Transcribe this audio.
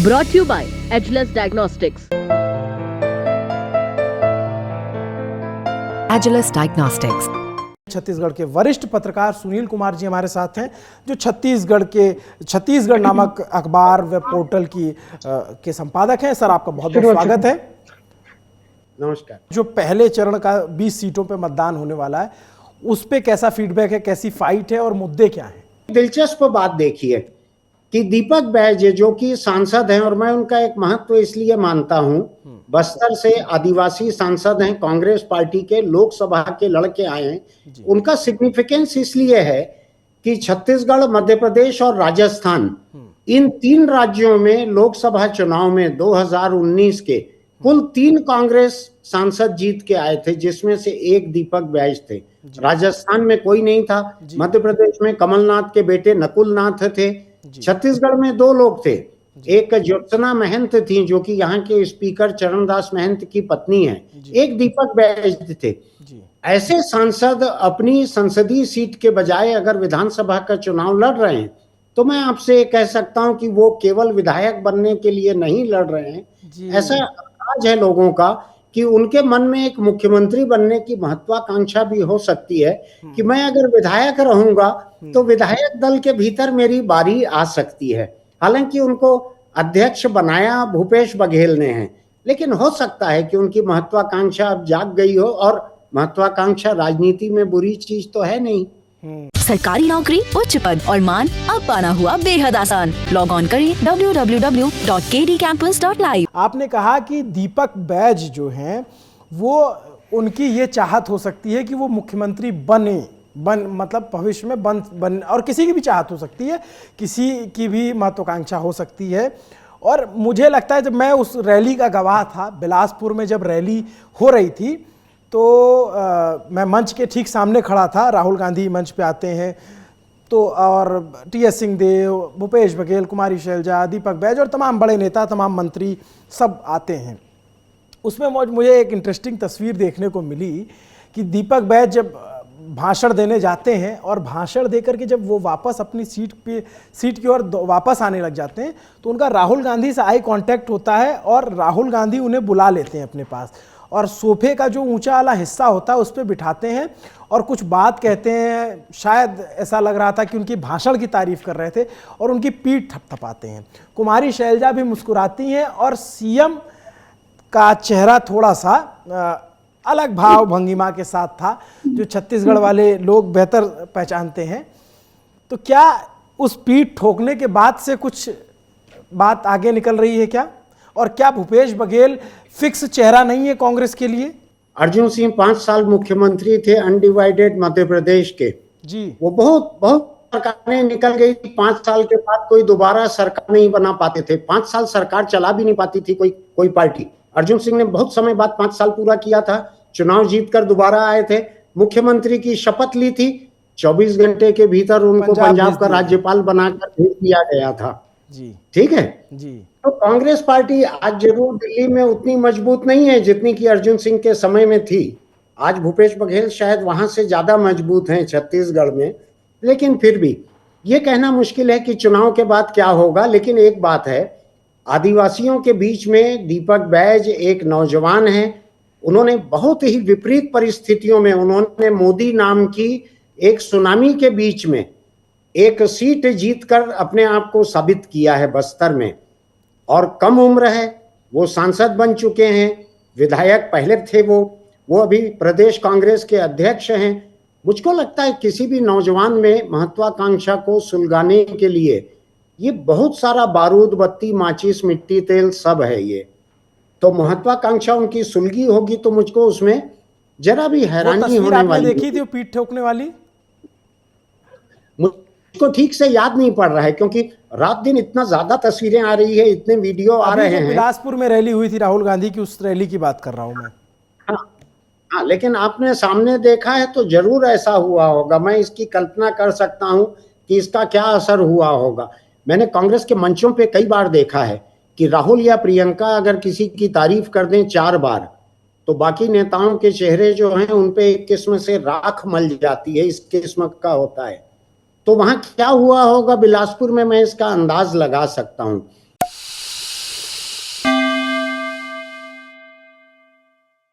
Brought to you by Agilus Diagnostics. Agilus Diagnostics. Chhattisgarh के वरिष्ठ पत्रकार सुनील कुमार जी हमारे साथ हैं, जो छत्तीसगढ़ नामक अखबार वेब पोर्टल के संपादक हैं। सर, आपका बहुत बहुत स्वागत है। नमस्कार। जो पहले चरण का 20 सीटों पे मतदान होने वाला है, उस पे कैसा फीडबैक है, कैसी फाइट है और मुद्दे क्या हैं? दिलचस्प बात देखिए कि दीपक बैज जो कि सांसद हैं, और मैं उनका एक महत्व इसलिए मानता हूं, बस्तर से आदिवासी सांसद हैं, कांग्रेस पार्टी के, लोकसभा के लड़के आए हैं। उनका सिग्निफिकेंस इसलिए है कि छत्तीसगढ़, मध्य प्रदेश और राजस्थान, इन 3 राज्यों में लोकसभा चुनाव में 2019 के कुल 3 कांग्रेस सांसद जीत के आए थे, जिसमें से एक दीपक बैज थे। राजस्थान में कोई नहीं था, मध्य प्रदेश में कमलनाथ के बेटे नकुल नाथ थे, छत्तीसगढ़ में 2 लोग थे, एक ज्योत्सना महंत थी जो कि यहाँ के स्पीकर चरणदास महंत की पत्नी है, एक दीपक बैज थे। ऐसे सांसद अपनी संसदीय सीट के बजाय अगर विधानसभा का चुनाव लड़ रहे हैं, तो मैं आपसे कह सकता हूं कि वो केवल विधायक बनने के लिए नहीं लड़ रहे हैं। ऐसा आज है लोगों का कि उनके मन में एक मुख्यमंत्री बनने की महत्वाकांक्षा भी हो सकती है कि मैं अगर विधायक रहूंगा तो विधायक दल के भीतर मेरी बारी आ सकती है। हालांकि उनको अध्यक्ष बनाया भूपेश बघेल ने है, लेकिन हो सकता है कि उनकी महत्वाकांक्षा अब जाग गई हो, और महत्वाकांक्षा राजनीति में बुरी चीज तो है नहीं। सरकारी नौकरी, उच्च पद और मान अब पाना हुआ बेहद आसान। लॉग ऑन करें www.kdcampus.live। आपने कहा कि दीपक बैज जो हैं, वो उनकी ये चाहत हो सकती है कि वो मुख्यमंत्री मतलब भविष्य में बन और किसी की भी चाहत हो सकती है, किसी की भी महत्वाकांक्षा हो सकती है। और मुझे लगता है, जब मैं उस रैली का गवाह था, बिलासपुर में जब रैली हो रही थी, तो मैं मंच के ठीक सामने खड़ा था। राहुल गांधी मंच पे आते हैं तो, और टीएस सिंहदेव, भूपेश बघेल, कुमारी शैलजा, दीपक बैज और तमाम बड़े नेता, तमाम मंत्री सब आते हैं। उसमें मुझे एक इंटरेस्टिंग तस्वीर देखने को मिली कि दीपक बैज जब भाषण देने जाते हैं और भाषण देकर के जब वो वापस अपनी सीट की ओर वापस आने लग जाते हैं, तो उनका राहुल गांधी से आई कांटेक्ट होता है और राहुल गांधी उन्हें बुला लेते हैं अपने पास, और सोफे का जो ऊंचा वाला हिस्सा होता है उस पर बिठाते हैं और कुछ बात कहते हैं। शायद ऐसा लग रहा था कि उनकी भाषण की तारीफ कर रहे थे, और उनकी पीठ थपथपाते हैं। कुमारी शैलजा भी मुस्कुराती हैं और सीएम का चेहरा थोड़ा सा अलग भाव भंगिमा के साथ था, जो छत्तीसगढ़ वाले लोग बेहतर पहचानते हैं। तो क्या उस पीठ ठोकने के बाद से कुछ बात आगे निकल रही है क्या? और क्या भूपेश बघेल फिक्स चेहरा नहीं है कांग्रेस के लिए? अर्जुन सिंह 5 साल मुख्यमंत्री थे अनडिवाइडेड मध्य प्रदेश के जी। वो बहुत सरकारें निकल गई, 5 साल के बाद कोई दोबारा सरकार नहीं बना पाते थे। 5 साल सरकार चला भी नहीं पाती थी कोई पार्टी। अर्जुन सिंह ने बहुत समय बाद 5 साल पूरा किया था, चुनाव जीतकर दोबारा आए थे, मुख्यमंत्री की शपथ ली थी, 24 घंटे के भीतर उनको पंजाब का राज्यपाल बनाकर भेज दिया गया था जी। ठीक है जी। तो कांग्रेस पार्टी आज जरूर दिल्ली में उतनी मजबूत नहीं है जितनी कि अर्जुन सिंह के समय में थी। आज भूपेश बघेल शायद वहां से ज्यादा मजबूत हैं छत्तीसगढ़ में, लेकिन फिर भी ये कहना मुश्किल है कि चुनाव के बाद क्या होगा। लेकिन एक बात है, आदिवासियों के बीच में दीपक बैज एक नौजवान हैं। उन्होंने बहुत ही विपरीत परिस्थितियों में, उन्होंने मोदी नाम की एक सुनामी के बीच में एक सीट जीतकर अपने आप को साबित किया है बस्तर में, और कम उम्र है, वो सांसद बन चुके हैं, विधायक पहले थे, वो अभी प्रदेश कांग्रेस के अध्यक्ष हैं। मुझको लगता है किसी भी नौजवान में महत्वाकांक्षा को सुलगाने के लिए ये बहुत सारा बारूद, बत्ती, माचिस, मिट्टी, तेल सब है ये। तो महत्वाकांक्षा उनकी सुलगी होगी तो मुझको उसमें जरा भी हैरानी होने वाली। देखी थी वो पीठ ठोकने वाली? मुझको ठीक से याद नहीं पड़ रहा है, क्योंकि रात दिन इतना ज्यादा तस्वीरें आ रही है, इतने वीडियो आ रहे हैं। बिलासपुर में रैली हुई थी राहुल गांधी की, उस रैली की बात कर रहा हूं मैं। हाँ, लेकिन आपने सामने देखा है तो जरूर ऐसा हुआ होगा। मैं इसकी कल्पना कर सकता हूं कि इसका क्या असर हुआ होगा। मैंने कांग्रेस के मंचों पे कई बार देखा है कि राहुल या प्रियंका अगर किसी की तारीफ कर दें 4 बार, तो बाकी नेताओं के चेहरे जो हैं उन पे एक किस्म से राख मल जाती है, इस किस्म का होता है। तो वहां क्या हुआ होगा बिलासपुर में, मैं इसका अंदाज लगा सकता हूं।